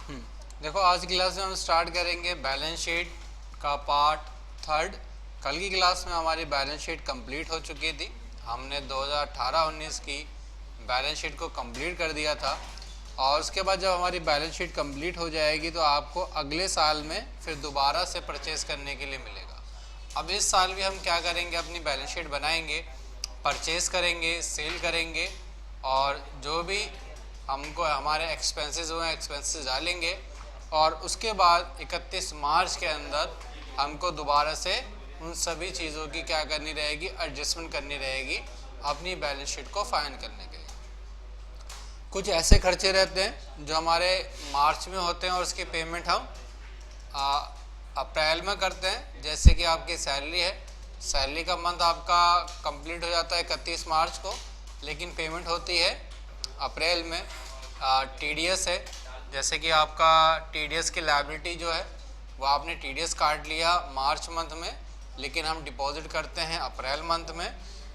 हम्म, देखो आज की क्लास में हम स्टार्ट करेंगे बैलेंस शीट का पार्ट थर्ड। कल की क्लास में हमारी बैलेंस शीट कंप्लीट हो चुकी थी। हमने 2018-19 की बैलेंस शीट को कंप्लीट कर दिया था और उसके बाद जब हमारी बैलेंस शीट कंप्लीट हो जाएगी तो आपको अगले साल में फिर दोबारा से परचेज़ करने के लिए मिलेगा। अब इस साल भी हम क्या करेंगे, अपनी बैलेंस शीट बनाएंगे, परचेज़ करेंगे, सेल करेंगे और जो भी हमको हमारे एक्सपेंसेस हुए एक्सपेंसेस डालेंगे और उसके बाद 31 मार्च के अंदर हमको दोबारा से उन सभी चीज़ों की क्या करनी रहेगी, एडजस्टमेंट करनी रहेगी अपनी बैलेंस शीट को फाइन करने के लिए। कुछ ऐसे खर्चे रहते हैं जो हमारे मार्च में होते हैं और उसकी पेमेंट हम अप्रैल में करते हैं। जैसे कि आपकी सैलरी है, सैलरी का मंथ आपका कंप्लीट हो जाता है 31 मार्च को, लेकिन पेमेंट होती है अप्रैल में। टीडीएस है, जैसे कि आपका टीडीएस की लायबिलिटी जो है वो आपने टीडीएस काट लिया मार्च मंथ में, लेकिन हम डिपॉजिट करते हैं अप्रैल मंथ में,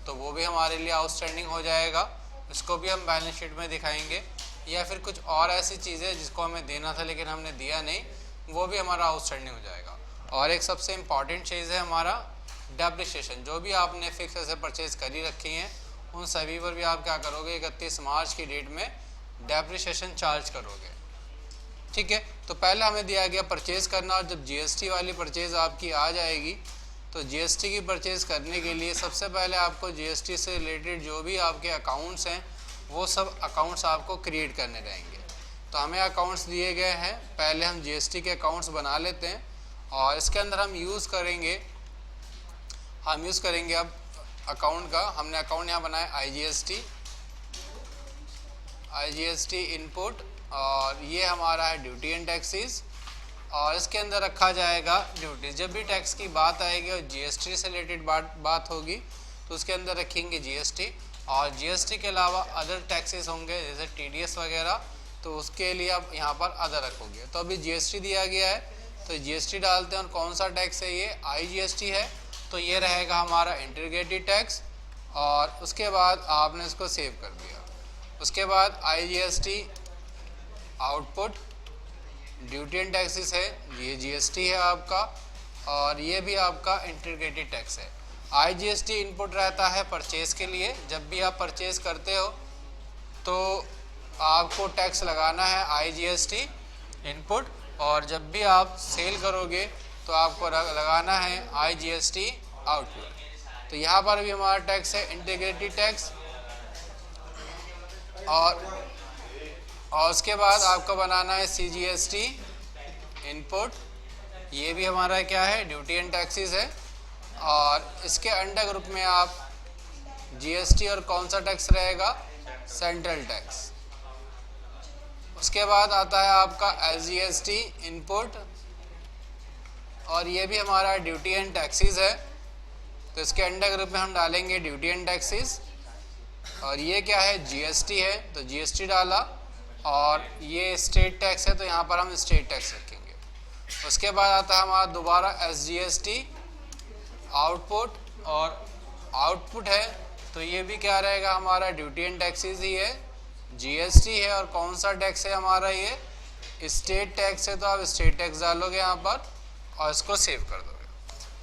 तो वो भी हमारे लिए आउटस्टैंडिंग हो जाएगा। इसको भी हम बैलेंस शीट में दिखाएंगे। या फिर कुछ और ऐसी चीज़ें जिसको हमें देना था लेकिन हमने दिया नहीं, वो भी हमारा आउटस्टैंडिंग हो जाएगा। और एक सबसे इम्पॉर्टेंट चीज़ है हमारा डेप्रिसिएशन। जो भी आपने फिक्स ऐसे परचेज़ करी रखी हैं उन सभी पर भी आप क्या करोगे, 31 मार्च की डेट में डेप्रिसिएशन चार्ज करोगे। ठीक है, तो पहले हमें दिया गया परचेज़ करना, और जब जीएसटी वाली परचेज़ आपकी आ जाएगी तो जीएसटी की परचेज़ करने के लिए सबसे पहले आपको जीएसटी से रिलेटेड जो भी आपके अकाउंट्स हैं वो सब अकाउंट्स आपको क्रिएट करने रहेंगे। तो हमें अकाउंट्स दिए गए हैं, पहले हम जीएसटी के अकाउंट्स बना लेते हैं और इसके अंदर हम यूज़ करेंगे अब अकाउंट का। हमने अकाउंट यहाँ बनाया आईजीएसटी इनपुट, और ये हमारा है ड्यूटी एंड टैक्सेस, और इसके अंदर रखा जाएगा ड्यूटीज। जब भी टैक्स की बात आएगी और जीएसटी से रिलेटेड बात होगी तो उसके अंदर रखेंगे जीएसटी, और जीएसटी के अलावा अदर टैक्सेस होंगे जैसे टीडीएस वगैरह, तो उसके लिए आप यहाँ पर अदर रखोगे। तो अभी जीएसटी दिया गया है तो जीएसटी डालते हैं, और कौन सा टैक्स है, ये आईजीएसटी है, तो ये रहेगा हमारा इंटीग्रेटेड टैक्स। और उसके बाद आपने इसको सेव कर दिया। उसके बाद IGST output duty and taxes है, ये जीएसटी है आपका, और ये भी आपका इंटीग्रेटेड टैक्स है। आईजीएसटी इनपुट रहता है परचेज़ के लिए। जब भी आप परचेज़ करते हो तो आपको टैक्स लगाना है आईजीएसटी इनपुट, और जब भी आप सेल करोगे तो आपको लगाना है आईजीएसटी आउटपुट। तो यहाँ पर भी हमारा टैक्स है इंटीग्रेटेड टैक्स। और उसके बाद आपको बनाना है सीजीएसटी इनपुट, ये भी हमारा क्या है, ड्यूटी एंड टैक्सेस है। और इसके अंडर ग्रुप में आप जीएसटी और कौन सा टैक्स रहेगा, सेंट्रल टैक्स। उसके बाद आता है आपका एसजीएसटी इनपुट, और ये भी हमारा ड्यूटी एंड टैक्सेस है, तो इसके अंडर ग्रुप में हम डालेंगे ड्यूटी एंड टैक्सेस। और ये क्या है, जीएसटी है, तो जीएसटी डाला, और ये स्टेट टैक्स है तो यहाँ पर हम स्टेट टैक्स रखेंगे। उसके बाद आता है हमारा दोबारा एसजीएसटी आउटपुट, और आउटपुट है तो ये भी क्या रहेगा, हमारा ड्यूटी एंड टैक्सेस ही है, जीएसटी है, और कौन सा टैक्स है हमारा, ये स्टेट टैक्स है, तो आप स्टेट टैक्स डालोगे यहाँ पर और इसको सेव कर दोगे।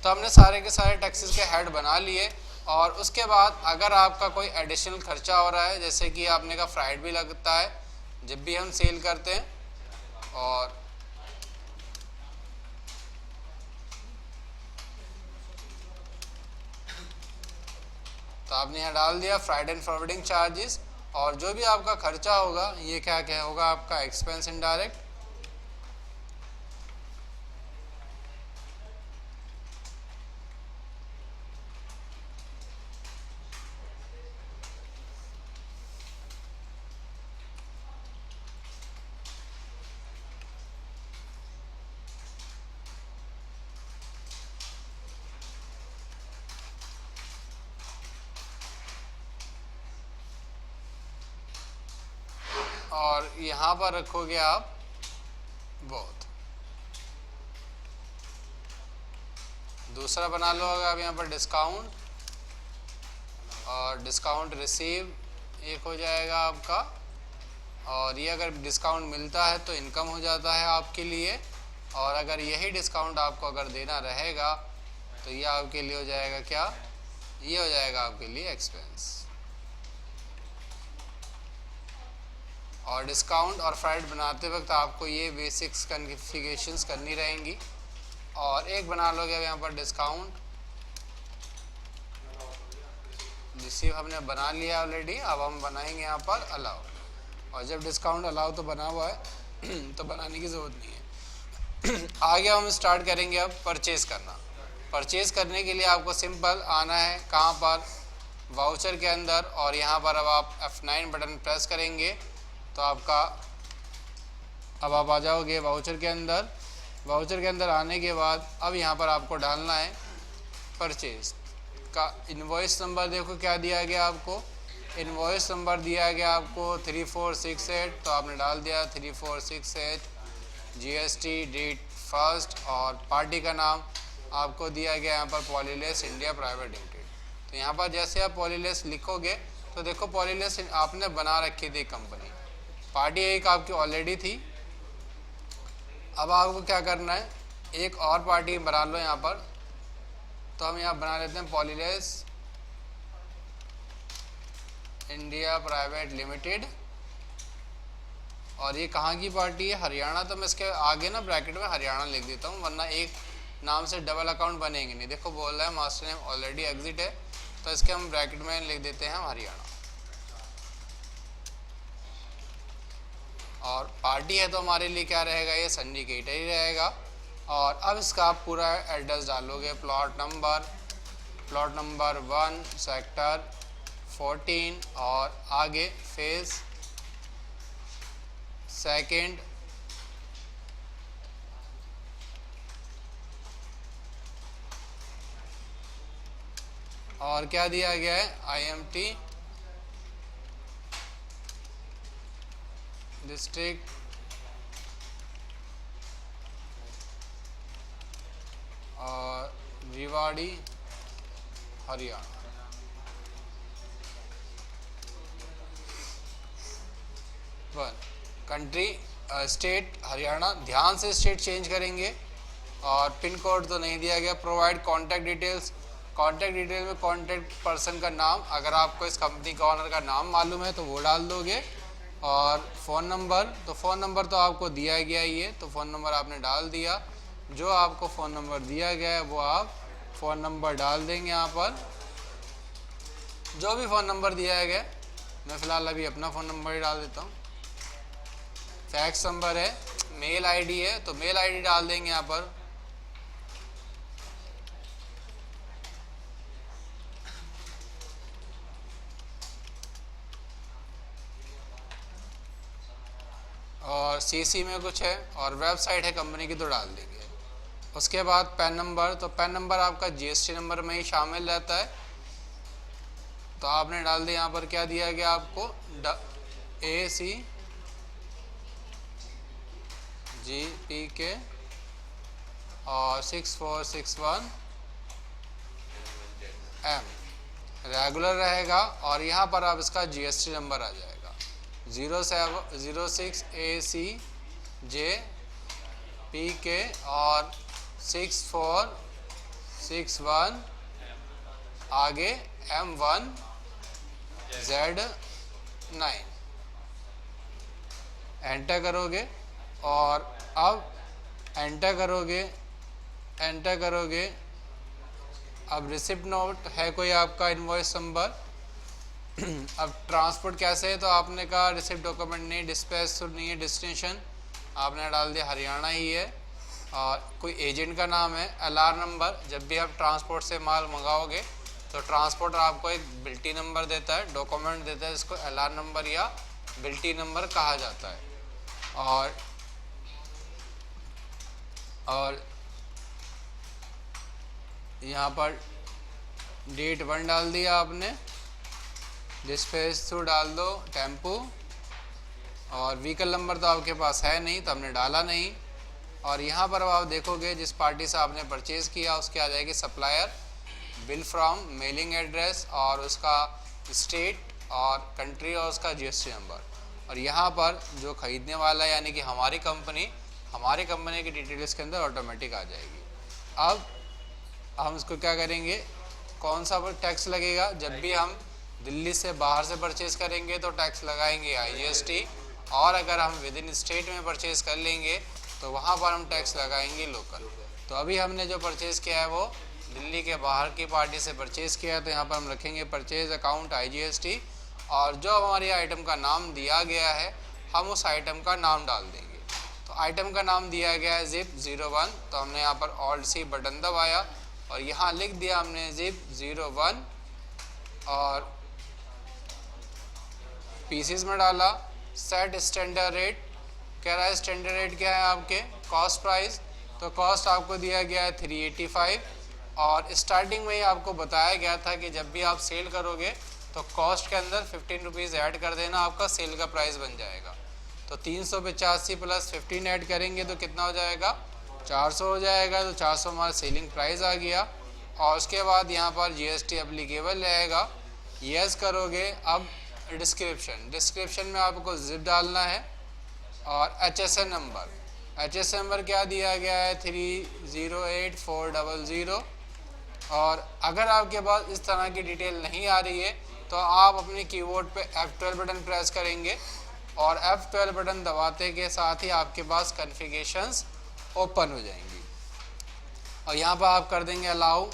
तो हमने सारे के सारे टैक्सेस के हेड बना लिए। और उसके बाद अगर आपका कोई एडिशनल खर्चा हो रहा है, जैसे कि आपने का फ्राइड भी लगता है जब भी हम सेल करते हैं, और तो आपने यहाँ डाल दिया फ्राइड एंड फॉरवर्डिंग चार्जेस। और जो भी आपका खर्चा होगा ये क्या क्या होगा, आपका एक्सपेंस इनडायरेक्ट। और यहाँ पर रखोगे आप बहुत। दूसरा बना लो अगर आप यहाँ पर डिस्काउंट, और डिस्काउंट रिसीव एक हो जाएगा आपका, और ये अगर डिस्काउंट मिलता है तो इनकम हो जाता है आपके लिए, और अगर यही डिस्काउंट आपको अगर देना रहेगा तो ये आपके लिए हो जाएगा क्या, ये हो जाएगा आपके लिए एक्सपेंस। और डिस्काउंट और फ्राइड बनाते वक्त आपको ये बेसिक्स कॉन्फ़िगरेशंस करनी रहेंगी। और एक बना लोगे अब यहाँ पर डिस्काउंट, रिसीव हमने बना लिया ऑलरेडी, अब हम बनाएंगे यहाँ पर अलाउ। और जब डिस्काउंट अलाउ तो बना हुआ है तो बनाने की ज़रूरत नहीं है। आगे हम स्टार्ट करेंगे अब परचेज़ करना। परचेज़ करने के लिए आपको सिंपल आना है कहाँ पर, वाउचर के अंदर, और यहाँ पर अब आप F9 बटन प्रेस करेंगे तो आपका, अब आप आ जाओगे वाउचर के अंदर। वाउचर के अंदर आने के बाद अब यहाँ पर आपको डालना है परचेज़ का इनवॉइस नंबर। देखो क्या दिया गया आपको, इनवॉइस नंबर दिया गया आपको 3468, तो आपने डाल दिया 3468, GST, डेट फर्स्ट, और पार्टी का नाम आपको दिया गया यहाँ पर पॉलीलेस इंडिया प्राइवेट लिमिटेड। तो यहाँ पर जैसे आप पॉलीलेस लिखोगे तो देखो पॉलीलेस आपने बना रखी थी कंपनी, पार्टी एक आपकी ऑलरेडी थी। अब आपको क्या करना है, एक और पार्टी बना लो यहाँ पर। तो हम यहाँ बना लेते हैं पॉलीलेस इंडिया प्राइवेट लिमिटेड, और ये कहाँ की पार्टी है, हरियाणा। तो मैं इसके आगे ना ब्रैकेट में हरियाणा लिख देता हूँ, वरना एक नाम से डबल अकाउंट बनेंगे नहीं। देखो बोल रहा है मास्टर नेम ऑलरेडी एग्जिट है, तो इसके हम ब्रैकेट में लिख देते हैं हरियाणा। और पार्टी है तो हमारे लिए क्या रहेगा, ये सिंडिकेट ही रहेगा। और अब इसका आप पूरा एड्रेस डालोगे, प्लॉट नंबर 1 सेक्टर 14, और आगे फेज सेकंड, और क्या दिया गया है, IMT डिस्ट्रिक्ट और रेवाड़ी हरियाणा। कंट्री स्टेट हरियाणा, ध्यान से स्टेट चेंज करेंगे। और पिन कोड तो नहीं दिया गया। Provide contact details, contact detail में कॉन्टैक्ट पर्सन का नाम, अगर आपको इस कंपनी का ऑनर का नाम मालूम है तो वो डाल दोगे। और फ़ोन नंबर, तो फ़ोन नंबर तो आपको दिया गया ही है, तो फ़ोन नंबर आपने डाल दिया। जो आपको फ़ोन नंबर दिया गया है वो आप फ़ोन नंबर डाल देंगे यहाँ पर, जो भी फ़ोन नंबर दिया गया। मैं फ़िलहाल अभी अपना फ़ोन नंबर ही डाल देता हूँ। फैक्स नंबर है, मेल आईडी है, तो मेल आईडी डाल देंगे यहाँ पर। और सीसी में कुछ है और वेबसाइट है कंपनी की, तो डाल देंगे। उसके बाद पैन नंबर, तो पैन नंबर आपका GST नंबर में ही शामिल रहता है, तो आपने डाल दिया। यहाँ पर क्या दिया गया आपको, ACGPK और 6461M रेगुलर रहेगा। और यहाँ पर आप इसका GST नंबर आ जाएगा 06 ACJPK और 6461 आगे M1Z9 एंटर करोगे। और अब एंटर करोगे, अब रिसिप्ट नोट है कोई आपका इनवॉइस नंबर। अब ट्रांसपोर्ट कैसे है, तो आपने कहा रिसिप्ट डॉक्यूमेंट नहीं, डिस्पैच नहीं है, डेस्टिनेशन आपने डाल दिया हरियाणा ही है। और कोई एजेंट का नाम है, LR नंबर, जब भी आप ट्रांसपोर्ट से माल मंगाओगे तो ट्रांसपोर्टर आपको एक बिल्टी नंबर देता है, डॉक्यूमेंट देता है, जिसको LR नंबर या बिल्टी नंबर कहा जाता है। और यहाँ पर डेट 1 डाल दिया आपने, डिस्पैच थ्रू डाल दो टेम्पो। और व्हीकल नंबर तो आपके पास है नहीं, तो हमने डाला नहीं। और यहाँ पर अब आप देखोगे जिस पार्टी से आपने परचेज़ किया उसके आ जाएगी supplier, bill from, mailing address और उसका स्टेट और कंट्री और उसका GST नंबर। और यहाँ पर जो ख़रीदने वाला है यानी कि हमारी कंपनी की डिटेल इसके अंदर ऑटोमेटिक आ जाएगी। अब हम इसको क्या करेंगे, कौन सा टैक्स लगेगा, जब भी हम दिल्ली से बाहर से परचेज़ करेंगे तो टैक्स लगाएंगे IGST, और अगर हम विद इन स्टेट में परचेज़ कर लेंगे तो वहाँ पर हम टैक्स लगाएंगे लोकल। तो अभी हमने जो परचेज़ किया है वो दिल्ली के बाहर की पार्टी से परचेज़ किया है, तो यहाँ पर हम रखेंगे परचेज़ अकाउंट IGST, और जो हमारी आइटम का नाम दिया गया है हम उस आइटम का नाम डाल देंगे। तो आइटम का नाम दिया गया है ZIP 01, तो हमने यहाँ पर Alt+C बटन दबाया और यहाँ लिख दिया हमने ZIP 01 और पीसेस में डाला। सेट स्टैंडर्ड रेट, कह रहा है स्टैंडर्ड रेट क्या है आपके, कॉस्ट प्राइस, तो कॉस्ट आपको दिया गया है 385, और स्टार्टिंग में ही आपको बताया गया था कि जब भी आप सेल करोगे तो कॉस्ट के अंदर 15 रुपीज़ ऐड कर देना, आपका सेल का प्राइस बन जाएगा। तो 385 प्लस 15 ऐड करेंगे तो कितना हो जाएगा, 400 हो जाएगा। तो 400 हमारा सेलिंग प्राइस आ गया, और उसके बाद यहाँ पर GST एप्लीकेबल रहेगा, यस करोगे। अब डिस्क्रिप्शन में आपको ZIP डालना है और HSN नंबर क्या दिया गया है 308400। और अगर आपके पास इस तरह की डिटेल नहीं आ रही है तो आप अपने कीबोर्ड पे F12 बटन प्रेस करेंगे, और F12 बटन दबाते के साथ ही आपके पास कॉन्फ़िगरेशंस ओपन हो जाएंगी, और यहाँ पर आप कर देंगे अलाउ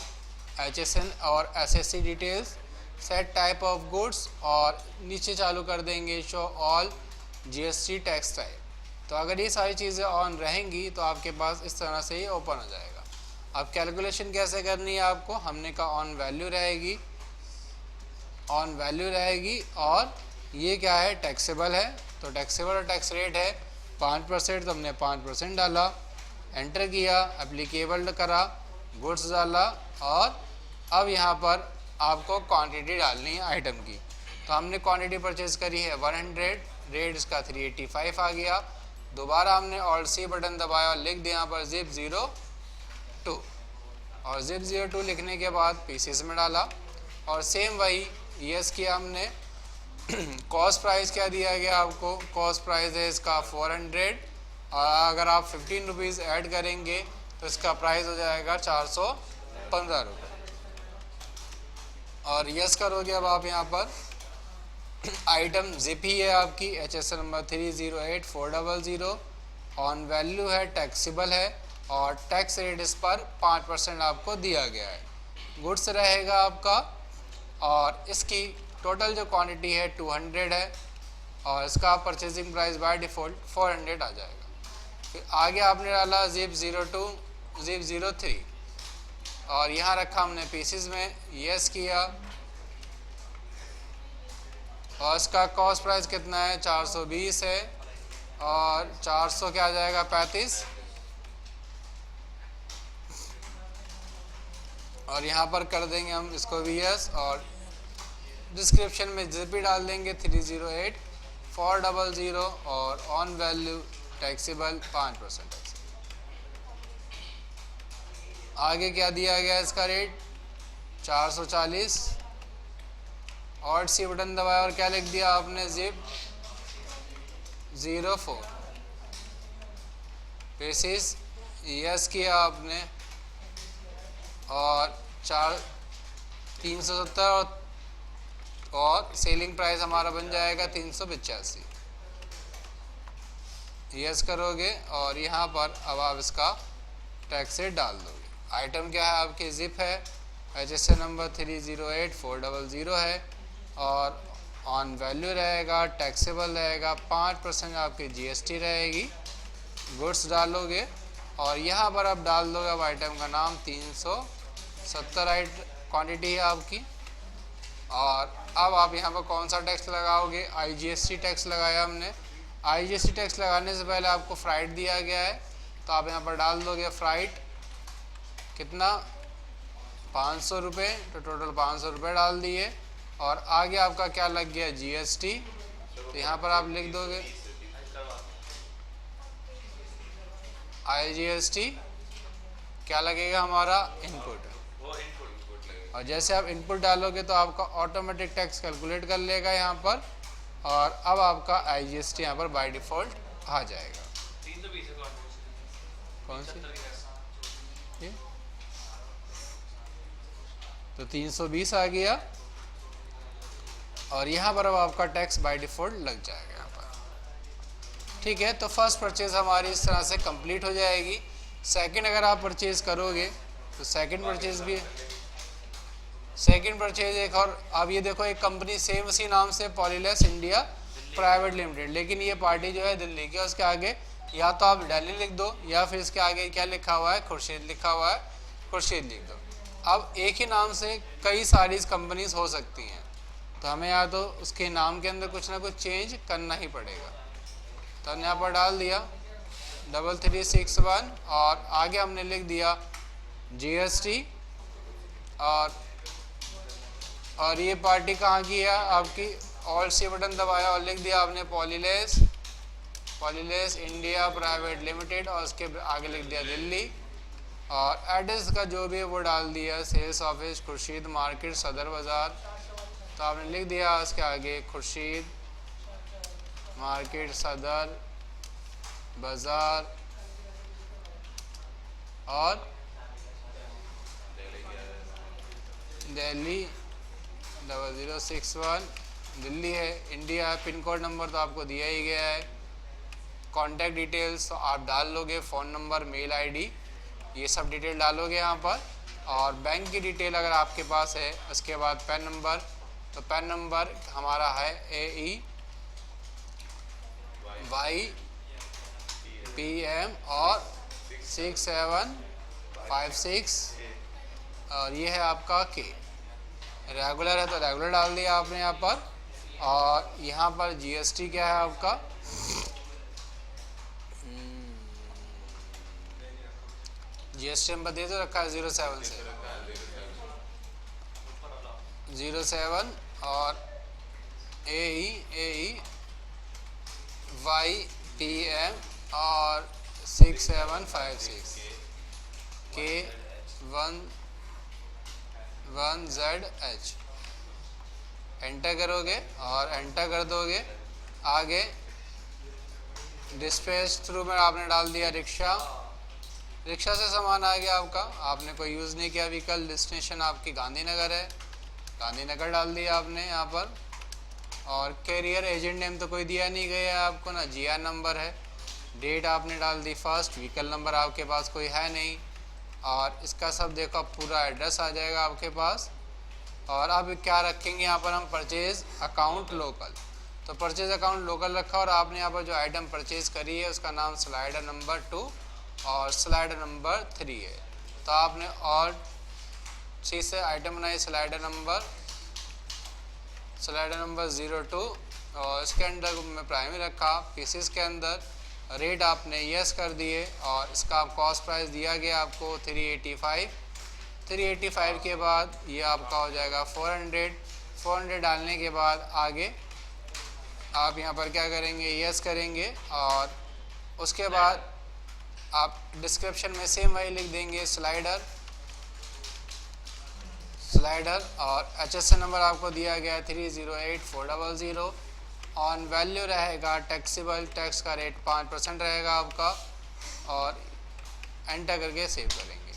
HSN और SSC details, set type of goods, और नीचे चालू कर देंगे show all GST tax type. तो अगर ये सारी चीज़ें ऑन रहेंगी तो आपके पास इस तरह से ही ओपन हो जाएगा। अब कैलकुलेशन कैसे करनी है आपको, हमने कहा ऑन वैल्यू रहेगी, और ये क्या है, टैक्सेबल है, तो टैक्सेबल और टैक्स रेट है 5%, तो हमने 5% डाला, एंटर किया, एप्लीकेबल करा, गुड्स डाला, और अब यहाँ पर आपको क्वांटिटी डालनी है आइटम की। तो हमने क्वांटिटी परचेज़ करी है 100, रेट इसका 385 आ गया। दोबारा हमने Alt+C बटन दबाया और लिख दिया यहाँ पर ZIP 02, और ZIP 02 लिखने के बाद पीसेस में डाला, और सेम वही यस किया हमने। कॉस्ट प्राइस क्या दिया गया आपको, कॉस्ट प्राइस है इसका 400, और अगर आप 15 रुपीज़ ऐड करेंगे तो इसका प्राइस हो जाएगा 415 रुपये, और यस करोगे। अब आप यहाँ पर आइटम ZIP ही है आपकी, HSN नंबर 308400, ऑन वैल्यू है, टैक्सेबल है, और टैक्स रेट इस पर 5% आपको दिया गया है। गुड्स रहेगा आपका, और इसकी टोटल जो क्वांटिटी है 200 है, और इसका परचेजिंग प्राइस बाय डिफ़ॉल्ट 400 आ जाएगा। फिर आगे आपने डाला ZIP 02, ZIP 03, और यहाँ रखा हमने पीसेस में, यस किया, और इसका कॉस्ट प्राइस कितना है 420 है, और 400 क्या आ जाएगा 35, और यहाँ पर कर देंगे हम इसको भी यस, और डिस्क्रिप्शन में ZIP डाल देंगे 308400, और ऑन वैल्यू टैक्सेबल 5%। आगे क्या दिया गया इसका रेट 440, Alt+C बटन दबाया और क्या लिख दिया आपने ZIP 04, पीसेस यस किया आपने, और 370, और सेलिंग प्राइस हमारा बन जाएगा 385, यस करोगे, और यहाँ पर अब आप इसका टैक्स रेट डाल दोगे। आइटम क्या है आपके ZIP है, HSN नंबर 308400 है, और ऑन वैल्यू रहेगा, टैक्सेबल रहेगा, 5% आपकी GST रहेगी। गुड्स डालोगे, और यहाँ पर आप डाल दोगे अब आइटम का नाम 370 क्वांटिटी है आपकी, और अब आप यहाँ पर कौन सा टैक्स लगाओगे, IGST टैक्स लगाया हमने। IGST टैक्स लगाने से पहले आपको फ्राइट दिया गया है, तो आप यहाँ पर डाल दोगे फ्राइट कितना 500 रुपये, तो टोटल 500 रुपये डाल दिए, और आगे आपका क्या लग गया GST, तो यहाँ पर आप लिख दोगे IGST क्या लगेगा हमारा इनपुट, और जैसे आप इनपुट डालोगे तो आपका ऑटोमेटिक टैक्स कैलकुलेट कर लेगा यहाँ पर, और अब आपका IGST यहाँ पर बाय डिफ़ॉल्ट आ जाएगा। कौन सी ये? तो 320 आ गया और यहाँ पर अब आपका टैक्स बाय डिफ़ॉल्ट लग जाएगा यहाँ पर। ठीक है, तो फर्स्ट परचेज़ हमारी इस तरह से कंप्लीट हो जाएगी। सेकंड अगर आप परचेज़ करोगे तो सेकंड परचेज़ एक और, अब ये देखो एक कंपनी सेम उसी नाम से पॉलीलेस इंडिया प्राइवेट लिमिटेड, लेकिन ये पार्टी जो है दिल्ली की, उसके आगे या तो आप दिल्ली लिख दो या फिर इसके आगे क्या लिखा हुआ है, खुर्शीद लिखा हुआ है, खुर्शीद लिख दो। अब एक ही नाम से कई सारी कंपनीज हो सकती हैं, तो हमें या तो उसके नाम के अंदर कुछ ना कुछ चेंज करना ही पड़ेगा। तो हमने यहाँ पर डाल दिया 3361 और आगे हमने लिख दिया GST और ये पार्टी कहाँ की है आपकी, ऑल सी बटन दबाया और लिख दिया आपने पॉलीलेस इंडिया प्राइवेट लिमिटेड और उसके आगे लिख दिया दिल्ली और एड्रेस का जो भी है वो डाल दिया सेल्स ऑफिस खुर्शीद मार्केट सदर बाज़ार। तो आपने लिख दिया उसके आगे खुर्शीद मार्केट सदर बाज़ार और दिल्ली 0061 दिल्ली है, इंडिया है, पिन कोड नंबर तो आपको दिया ही गया है। कॉन्टैक्ट डिटेल्स तो आप डाल लोगे, फ़ोन नंबर, मेल आईडी, ये सब डिटेल डालोगे यहाँ पर। और बैंक की डिटेल अगर आपके पास है, उसके बाद पैन नंबर, तो पैन नंबर हमारा है AEYPM और 6756 और ये है आपका K। रेगुलर है तो रेगुलर डाल दिया आपने यहाँ पर। और यहाँ पर GST क्या है आपका, GST नंबर दे तो रखा है 07 से 07 और AEYPM और 6756 K11ZH एंटर करोगे और एंटर कर दोगे। आगे डिस्पैच थ्रू में आपने डाल दिया रिक्शा से सामान आ गया आपका, आपने कोई यूज़ नहीं किया व्हीकल, डेस्टिनेशन आपकी गांधीनगर है, गांधीनगर डाल दिया आपने यहाँ पर। और कैरियर एजेंट नेम तो कोई दिया नहीं गया है आपको ना, GR नंबर है, डेट आपने डाल दी फर्स्ट, व्हीकल नंबर आपके पास कोई है नहीं और इसका सब देखो पूरा एड्रेस आ जाएगा आपके पास। और अब क्या रखेंगे यहाँ पर हम, परचेज़ अकाउंट लोकल, तो परचेज़ अकाउंट लोकल रखा और आपने यहाँ पर जो आइटम परचेज़ करी है उसका नाम स्लाइडर नंबर 2 और स्लाइडर नंबर 3 है। तो आपने और चीज़ से आइटम बनाई स्लाइडर नंबर 02 और इसके अंदर में प्राइमरी रखा, पीसेस के अंदर रेट आपने यस कर दिए और इसका कॉस्ट प्राइस दिया गया आपको 385 के बाद ये आपका हो जाएगा 400 डालने के बाद आगे आप यहाँ पर क्या करेंगे, यस करेंगे और उसके बाद आप डिस्क्रिप्शन में सेम वही लिख देंगे स्लाइडर और HSN नंबर आपको दिया गया है 308400। ऑन वैल्यू रहेगा टैक्सेबल, टैक्स का रेट 5% रहेगा आपका और एंटर करके सेव करेंगे।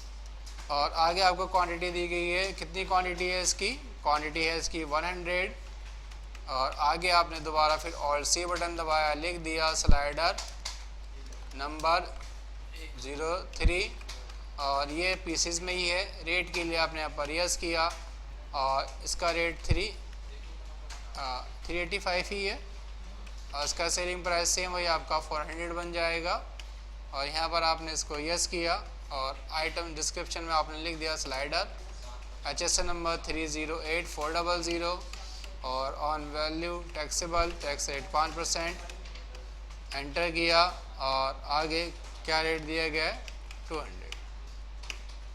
और आगे आपको क्वांटिटी दी गई है, कितनी क्वांटिटी है इसकी, क्वांटिटी है इसकी 100 और आगे आपने दोबारा फिर ऑल सी बटन दबाया, लिख दिया स्लाइडर नंबर 03 और ये पीसेस में ही है। रेट के लिए आपने यहाँ पर यस किया और इसका रेट 385 ही है और इसका सेलिंग प्राइस सेम वही आपका 400 बन जाएगा। और यहाँ पर आपने इसको यस किया और आइटम डिस्क्रिप्शन में आपने लिख दिया स्लाइडर, HSN नंबर 308400 और on value taxable, tax rate 5%, enter किया और आगे क्या रेट दिया गया है 200।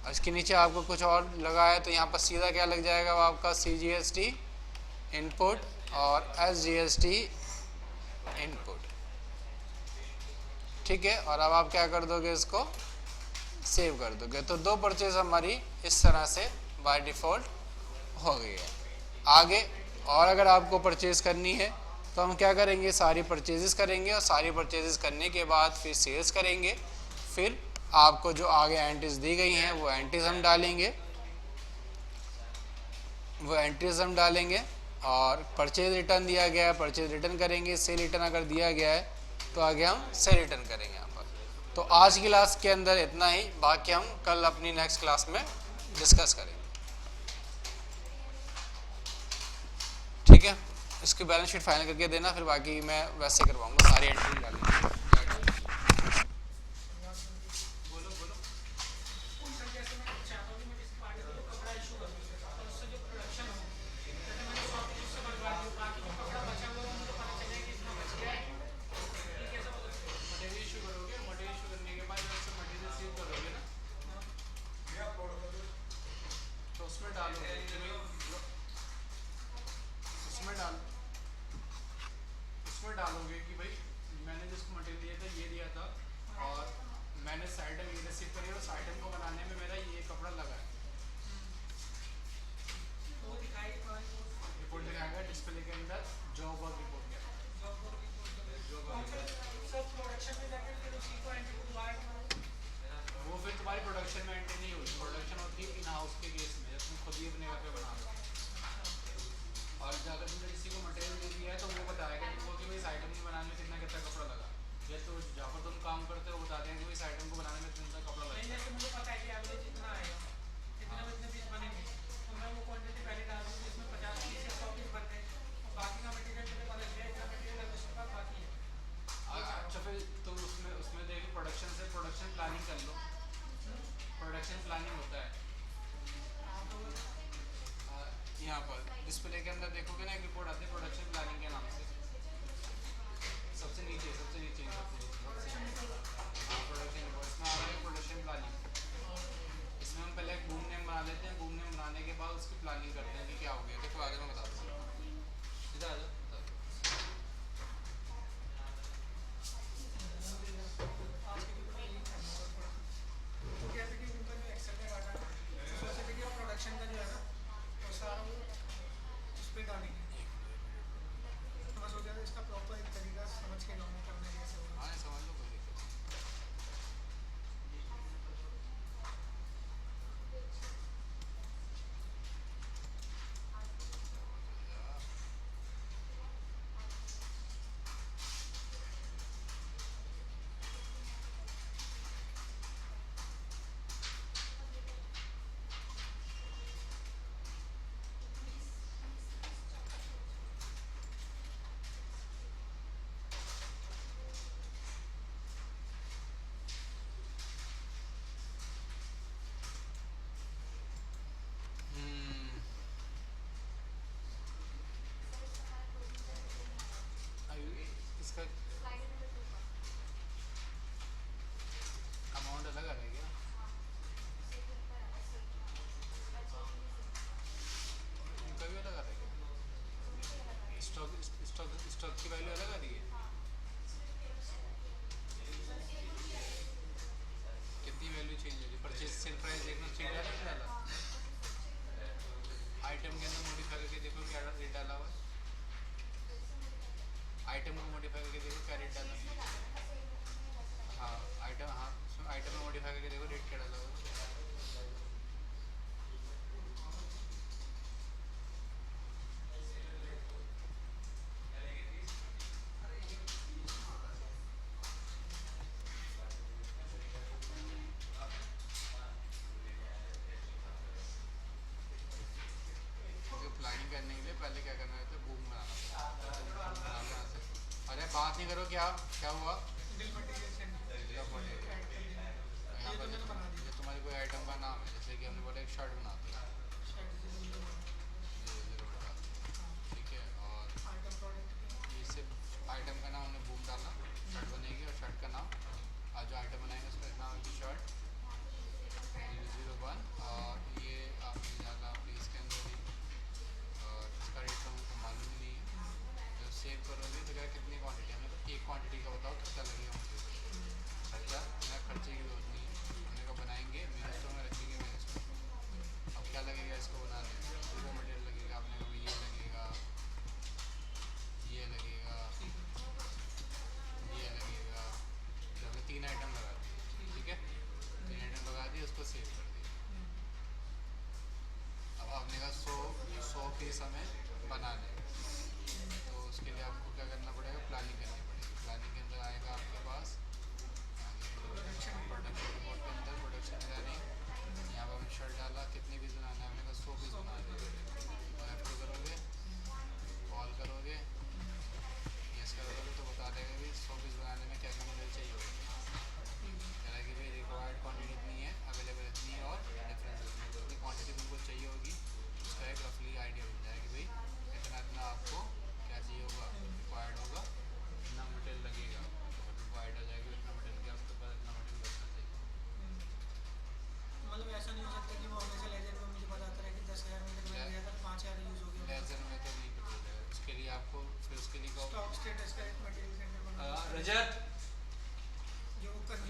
इसके नीचे आपको कुछ और लगा है तो यहाँ पर सीधा क्या लग जाएगा वो आपका CGST इनपुट और SGST इनपुट। ठीक है, और अब आप क्या कर दोगे, इसको सेव कर दोगे। तो 2 परचेज हमारी इस तरह से बाय डिफ़ॉल्ट हो गई है। आगे और अगर आपको परचेज़ करनी है तो हम क्या करेंगे, सारी परचेजेस करेंगे और सारी परचेजेस करने के बाद फिर सेल्स करेंगे। फिर आपको जो आगे एंट्रीज दी गई हैं वो एंट्रीज हम डालेंगे और परचेज रिटर्न दिया गया है, परचेज रिटर्न करेंगे। सेल रिटर्न अगर दिया गया है तो आगे हम सेल रिटर्न करेंगे यहाँ पर। तो आज की क्लास के अंदर इतना ही, बाकी हम कल अपनी नेक्स्ट क्लास में डिस्कस करेंगे। ठीक है, इसकी बैलेंस शीट फाइनल करके देना, फिर बाकी मैं वैसे करवाऊंगा, सारी एंट्री डालेंगे। उसमें डालोगे कि भाई मैंने जिसको मटेरियल दिया था ये दिया था और मैंने साइटम ये रिसीव करी और साइटम को बनाने में मेरा ये कपड़ा लगा है, रिपोर्ट दिखाएगा डिस्प्ले के अंदर जॉब वर्क रिपोर्ट क्या है। वो फिर तुम्हारी प्रोडक्शन में एंट्री नहीं होगी, प्रोडक्शन होती है इन हाउस के केस में, तुम खुद ही अपने घर पे बना दो। और अगर तुमने किसी को मटेरियल दे दिया है तो वो बताएगा तुमको कि भाई इस आइटम को बनाने में कितना कितना कपड़ा लगा, या तो जहाँ पर तुम काम करते हो बता देंगे कि इस आइटम को बनाने में कितना कपड़ा लगा। जैसे मुझे पता है कि एवरेज इतना आएगा, इतने पीस बनेंगे, तो मैं वो क्वांटिटी पहले डाल दूँ, इसमें 50 पीस या 100 पीस बन गए, बाकी का मटेरियल मुझे पता चले इतना मटेरियल है उसके बाद बाकी है। अच्छा, फिर तुम उसमें देखो प्रोडक्शन से प्रोडक्शन प्लानिंग कर लो, प्रोडक्शन प्लानिंग होता है यहाँ पर डिस्प्ले के अंदर देखोगे ना, एक रिपोर्ट आती है प्रोडक्शन प्लानिंग के नाम से, सबसे नीचे हाँ, प्रोडक्शन रिपोर्ट इसमें आ रहा है प्रोडक्शन प्लानिंग। इसमें हम पहले एक बूम नेम बना लेते हैं, बूम नेम बनाने के बाद उसकी प्लानिंग करते हैं कि क्या हो गया। देखो आगे मैं बताता हूँ, इधर आ जाओ। प्रोडक्शन का जो है ना वो सारा वो उस पर डालेंगे, तो बस हो जाएगा। इसका प्रॉपर एक तरीका समझ के काम करना है, कैसे होगा। हाँ समझ लो, कोई दिक्कत नहीं। इसका अमाउंट अलग आ क्या, इनका भी अलग आ रहा है क्या? स्टॉक की वैल्यू अलग आ रही है, कितनी वैल्यू चेंज हो रही है? परचेज सेल प्राइस देखना चेंज आ रहा है, डाला आइटम के अंदर मॉडिफाई करके देखो क्या रेट डाला हुआ है, आइटम को मॉडिफाई करके देखो क्या रेट डाला है। हाँ आइटम, हाँ उसमें आइटम में मॉडिफाई करके देखो रेट क्या डाला हुआ है। प्लानिंग करने के लिए पहले क्या करना है, तो बूम बनाना है। अरे बात नहीं करो, क्या क्या हुआ? यहाँ पर तुम्हारी कोई आइटम का नाम है, जैसे कि हमने बोला एक शर्ट बनाते हैं, ठीक है, और ये सिर्फ आइटम का नाम हमने बूम डाला, शर्ट बनेगी और शर्ट का नाम, आज जो आइटम बनाएंगे उसका नाम है शर्ट 001, और ये आपने डाला प्लीज़ के अंदर ही, और इसका रेट तो हमको मालूम ही नहीं है। जब सेव करोगे तो क्या कितनी क्वांटिटी, हमें तो एक क्वांटिटी का बताओ कितना लगेगा मुझे खर्चा, मेरा खर्चे की जरूरत नहीं है, हमने को बनाएंगे मेरे स्टोर में रखेंगे मेरे स्टोर। अब क्या लगेगा इसको बनाने में, वो मटेरियल लगेगा, अपने को ये लगेगा, ये लगेगा,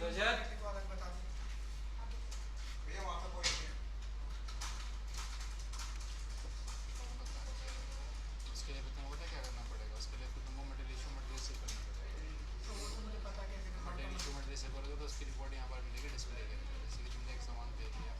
उसके लिए तुमको पता क्या करना पड़ेगा, उसके लिए तुमको मटेरियल इशू मटेरियल से करना पड़ेगा। मटेरियल इशू मटेरियल से करोगे तो उसकी रिपोर्ट यहाँ पर मिलेगी डिस्प्ले के अंदर, जैसे कि तुमने एक सामान दे दिया।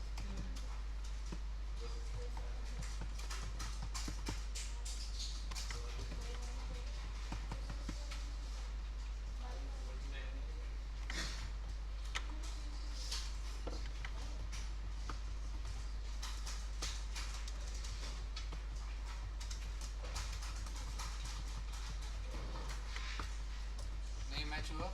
नहीं मैच हुआ